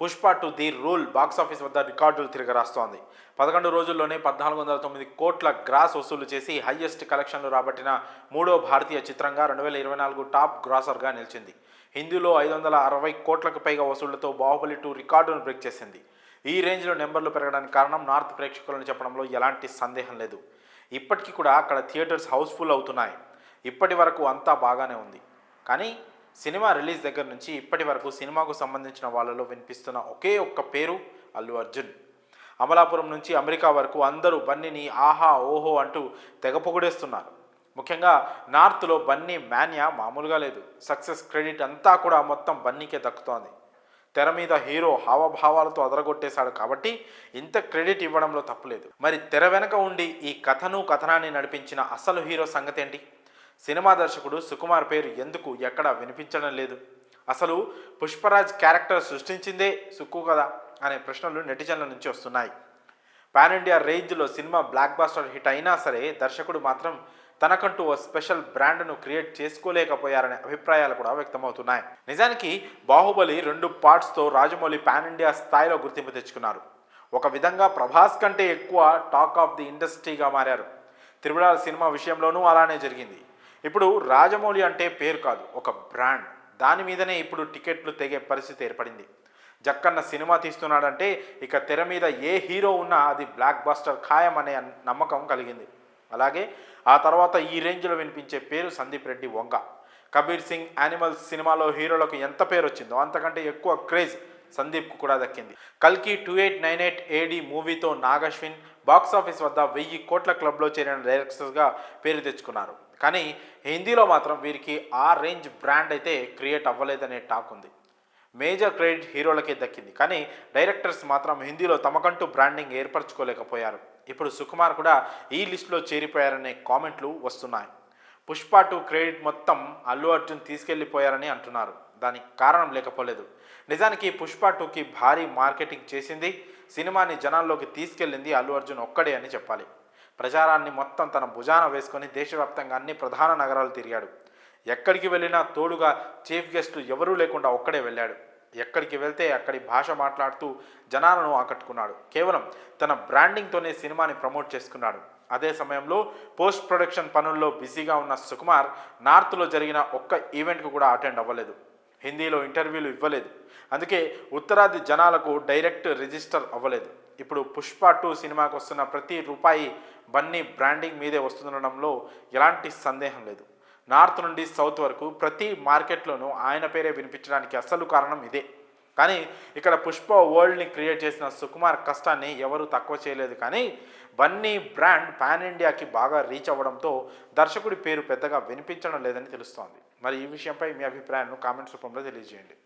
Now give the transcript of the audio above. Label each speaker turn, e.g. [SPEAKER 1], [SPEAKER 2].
[SPEAKER 1] Pushpa to the rule box office వద్ద రికార్డులు తిరగరాస్తోంది. 11 రోజుల్లోనే 1409 కోట్ల గ్రాస్ వసూలు చేసి హైయెస్ట్ కలెక్షన్లు రాబట్టిన మూడో భారతీయ చిత్రంగా 2024 టాప్ గ్రాసర్గా నిలిచింది. హిందీలో 560 కోట్లకు పైగా వసూళ్లతో బాహుబలి 2 రికార్డును బ్రేక్ చేసింది. ఈ రేంజ్లో నెంబర్లు పెరగడానికి కారణం నార్త్ ప్రేక్షకులను చెప్పడంలో ఎలాంటి సందేహం లేదు. ఇప్పటికీ కూడా అక్కడ థియేటర్స్ హౌస్ఫుల్ అవుతున్నాయి. ఇప్పటి వరకు అంతా బాగానే ఉంది. కానీ సినిమా రిలీజ్ దగ్గర నుంచి ఇప్పటి వరకు సినిమాకు సంబంధించిన వాళ్ళలో వినిపిస్తున్న ఒకే ఒక్క పేరు అల్లు అర్జున్. అమలాపురం నుంచి అమెరికా వరకు అందరూ బన్నీని ఆహా ఓహో అంటూ తెగ పొగిడేస్తున్నారు. ముఖ్యంగా నార్త్లో బన్నీ మాన్యా మామూలుగా లేదు. సక్సెస్ క్రెడిట్ అంతా కూడా మొత్తం బన్నీకే దక్కుతోంది. తెర మీద హీరో హావభావాలతో అదరగొట్టేశాడు కాబట్టి ఇంత క్రెడిట్ ఇవ్వడంలో తప్పులేదు. మరి తెర వెనక ఉండి ఈ కథనాన్ని నడిపించిన అసలు హీరో సంగతి ఏంటి? సినిమా దర్శకుడు సుకుమార్ పేరు ఎందుకు ఎక్కడ వినిపించడం లేదు? అసలు పుష్పరాజ్ క్యారెక్టర్ సృష్టించిందే సుక్కు కదా అనే ప్రశ్నలు నెటిజన్ల నుంచి వస్తున్నాయి. పాన్ ఇండియా రేంజ్లో సినిమా బ్లాక్ బాస్టర్ హిట్ అయినా సరే దర్శకుడు మాత్రం తనకంటూ ఓ స్పెషల్ బ్రాండ్ను క్రియేట్ చేసుకోలేకపోయారనే అభిప్రాయాలు కూడా వ్యక్తమవుతున్నాయి. నిజానికి బాహుబలి 2 పార్ట్స్తో రాజమౌళి పాన్ ఇండియా స్థాయిలో గుర్తింపు తెచ్చుకున్నారు. ఒక విధంగా ప్రభాస్ కంటే ఎక్కువ టాక్ ఆఫ్ ది ఇండస్ట్రీగా మారారు. త్రిబుల్ సినిమా విషయంలోనూ అలానే జరిగింది. ఇప్పుడు రాజమౌళి అంటే పేరు కాదు, ఒక బ్రాండ్. దాని మీదనే ఇప్పుడు టికెట్లు తెగే పరిస్థితి ఏర్పడింది. జక్కన్న సినిమా తీస్తున్నాడంటే ఇక తెర మీద ఏ హీరో ఉన్నా అది బ్లాక్ బస్టర్ ఖాయం అనే నమ్మకం కలిగింది. అలాగే ఆ తర్వాత ఈ రేంజ్లో వినిపించే పేరు సందీప్ రెడ్డి వంగ. కబీర్ సింగ్ యానిమల్స్ సినిమాలో హీరోలకు ఎంత పేరు వచ్చిందో అంతకంటే ఎక్కువ క్రేజ్ సందీప్కు కూడా దక్కింది. కల్కి 2898 AD మూవీతో నాగశ్విన్ బాక్సాఫీస్ వద్ద 1000 కోట్ల క్లబ్లో చేరిన డైరెక్టర్స్గా పేరు తెచ్చుకున్నారు. కానీ హిందీలో మాత్రం వీరికి ఆ రేంజ్ బ్రాండ్ అయితే క్రియేట్ అవ్వలేదనే టాక్ ఉంది. మేజర్ క్రెడిట్ హీరోలకే దక్కింది. కానీ డైరెక్టర్స్ మాత్రం హిందీలో తమకంటూ బ్రాండింగ్ ఏర్పరచుకోలేకపోయారు. ఇప్పుడు సుకుమార్ కూడా ఈ లిస్టులో చేరిపోయారనే కామెంట్లు వస్తున్నాయి. పుష్ప 2 క్రెడిట్ మొత్తం అల్లు అర్జున్ తీసుకెళ్లిపోయారని అంటున్నారు. దానికి కారణం లేకపోలేదు. నిజానికి పుష్ప 2కి భారీ మార్కెటింగ్ చేసింది, సినిమాని జనాల్లోకి తీసుకెళ్ళింది అల్లు అర్జున్ ఒక్కడే అని చెప్పాలి. ప్రచారాన్ని మొత్తం తన భుజాన వేసుకొని దేశవ్యాప్తంగా అన్ని ప్రధాన నగరాలు తిరిగాడు. ఎక్కడికి వెళ్ళినా తోడుగా చీఫ్ గెస్టులు ఎవరూ లేకుండా ఒక్కడే వెళ్ళాడు. ఎక్కడికి వెళ్తే అక్కడి భాష మాట్లాడుతూ జనాలను ఆకట్టుకున్నాడు. కేవలం తన బ్రాండింగ్తోనే సినిమాని ప్రమోట్ చేసుకున్నాడు. అదే సమయంలో పోస్ట్ ప్రొడక్షన్ పనుల్లో బిజీగా ఉన్న సుకుమార్ నార్త్లో జరిగిన ఒక్క ఈవెంట్కు కూడా అటెండ్ అవ్వలేదు. హిందీలో ఇంటర్వ్యూలు ఇవ్వలేదు. అందుకే ఉత్తరాది జనాలకు డైరెక్ట్ రిజిస్టర్ అవ్వలేదు. ఇప్పుడు పుష్ప 2 సినిమాకు వస్తున్న ప్రతి రూపాయి బన్నీ బ్రాండింగ్ మీదే వస్తుండడంలో ఎలాంటి సందేహం లేదు. నార్త్ నుండి సౌత్ వరకు ప్రతి మార్కెట్లోనూ ఆయన పేరే వినిపించడానికి అసలు కారణం ఇదే. కానీ ఇక్కడ పుష్ప వరల్డ్ని క్రియేట్ చేసిన సుకుమార్ కష్టాన్ని ఎవరూ తక్కువ చేయలేదు. కానీ బన్నీ బ్రాండ్ పాన్ ఇండియాకి బాగా రీచ్ అవ్వడంతో దర్శకుడి పేరు పెద్దగా వినిపించడం లేదని తెలుస్తోంది. మరి ఈ విషయంపై మీ అభిప్రాయాన్ని కామెంట్స్ రూపంలో తెలియజేయండి.